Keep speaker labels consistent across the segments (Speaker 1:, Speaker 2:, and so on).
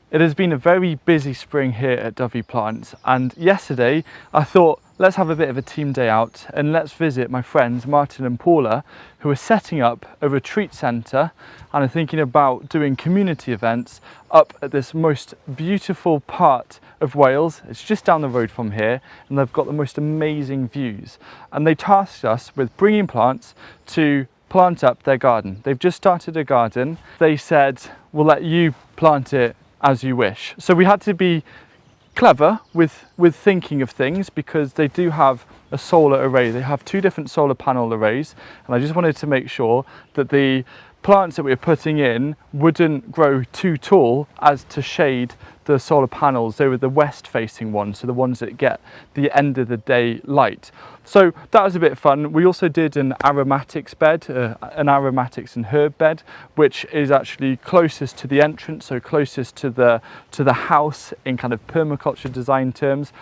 Speaker 1: It has been a very busy spring here at Dyfi Plants, and yesterday I thought let's have a bit of a team day out and let's visit my friends Martin and Paula, who are setting up a retreat centre and are thinking about doing community events up at this most beautiful part of Wales. It's just down the road from here and they've got the most amazing views, and they tasked us with bringing plants to plant up their garden. They've just started a garden. They said we'll let you plant it as you wish. So we had to be clever with thinking of things, because they do have a solar array. They have two different solar panel arrays, and I just wanted to make sure that the plants that we were putting in wouldn't grow too tall as to shade the solar panels. They were the west facing ones, so the ones that get the end of the day light. So that was a bit fun. We also did an aromatics bed, an aromatics and herb bed, which is actually closest to the entrance, so closest to the house in kind of permaculture design terms.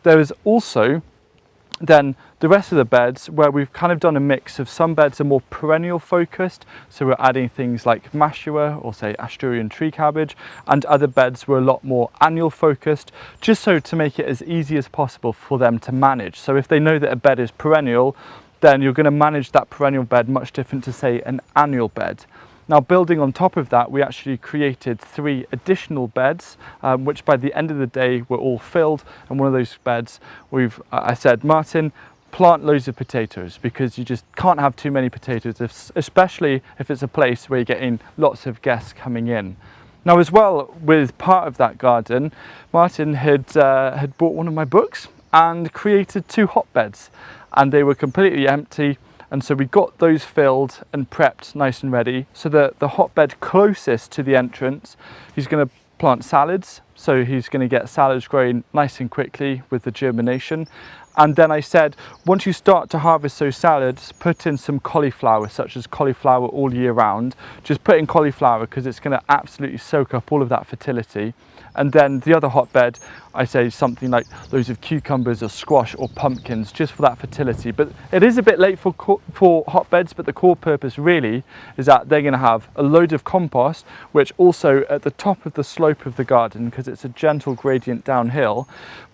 Speaker 1: There is also then the rest of the beds where we've kind of done a mix of, some beds are more perennial focused, so we're adding things like mashua or say Asturian tree cabbage, and other beds were a lot more annual focused, just so to make it as easy as possible for them to manage. So if they know that a bed is perennial, then you're going to manage that perennial bed much different to say an annual bed. Now, building on top of that, we actually created 3 additional beds, which by the end of the day were all filled. And one of those beds, I said, Martin, plant loads of potatoes, because you just can't have too many potatoes, especially if it's a place where you're getting lots of guests coming in. Now, as well, with part of that garden, Martin had bought one of my books and created 2 hotbeds, and they were completely empty. And so we got those filled and prepped nice and ready. So the hotbed closest to the entrance, he's going to plant salads. So he's going to get salads growing nice and quickly with the germination. And then I said, once you start to harvest those salads, put in some cauliflower, such as cauliflower all year round. Just put in cauliflower because it's going to absolutely soak up all of that fertility. And then the other hotbed, I say something like loads of cucumbers or squash or pumpkins, just for that fertility. But it is a bit late for hotbeds, but the core purpose really is that they're going to have a load of compost, which also at the top of the slope of the garden, because it's a gentle gradient downhill,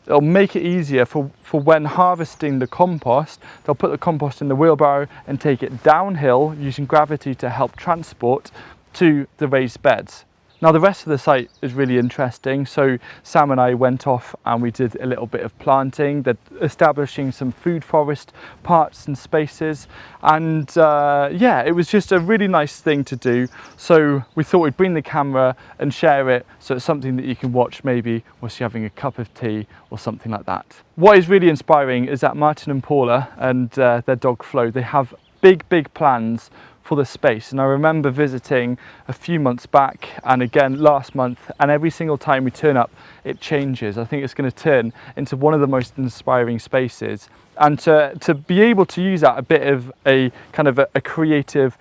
Speaker 1: it'll make it easier for when harvesting the compost. They'll put the compost in the wheelbarrow and take it downhill using gravity to help transport to the raised beds. Now, the rest of the site is really interesting. So Sam and I went off and we did a little bit of planting, establishing some food forest parts and spaces. And yeah, it was just a really nice thing to do. So we thought we'd bring the camera and share it, so it's something that you can watch maybe whilst you're having a cup of tea or something like that. What is really inspiring is that Martin and Paula and their dog Flo, they have big plans for the space. And I remember visiting a few months back and again last month, and every single time we turn up it changes. I think it's going to turn into one of the most inspiring spaces, and to be able to use that a bit of a kind of a creative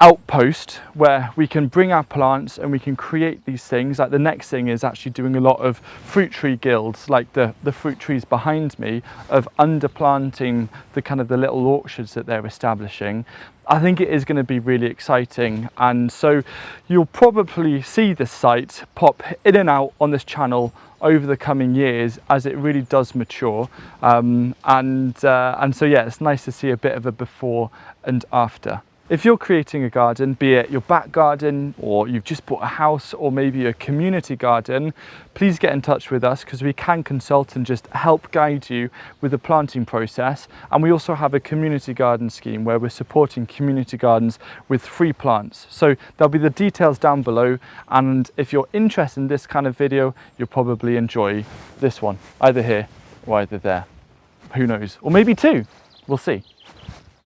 Speaker 1: outpost where we can bring our plants and we can create these things. Like the next thing is actually doing a lot of fruit tree guilds, like the fruit trees behind me, of underplanting the kind of the little orchards that they're establishing. I think it is going to be really exciting, and so you'll probably see this site pop in and out on this channel over the coming years as it really does mature, and so yeah, it's nice to see a bit of a before and after. If you're creating a garden, be it your back garden or you've just bought a house or maybe a community garden, please get in touch with us, because we can consult and just help guide you with the planting process. And we also have a community garden scheme where we're supporting community gardens with free plants. So there'll be the details down below, and if you're interested in this kind of video, you'll probably enjoy this one, either here or either there. Who knows? Or maybe 2, we'll see.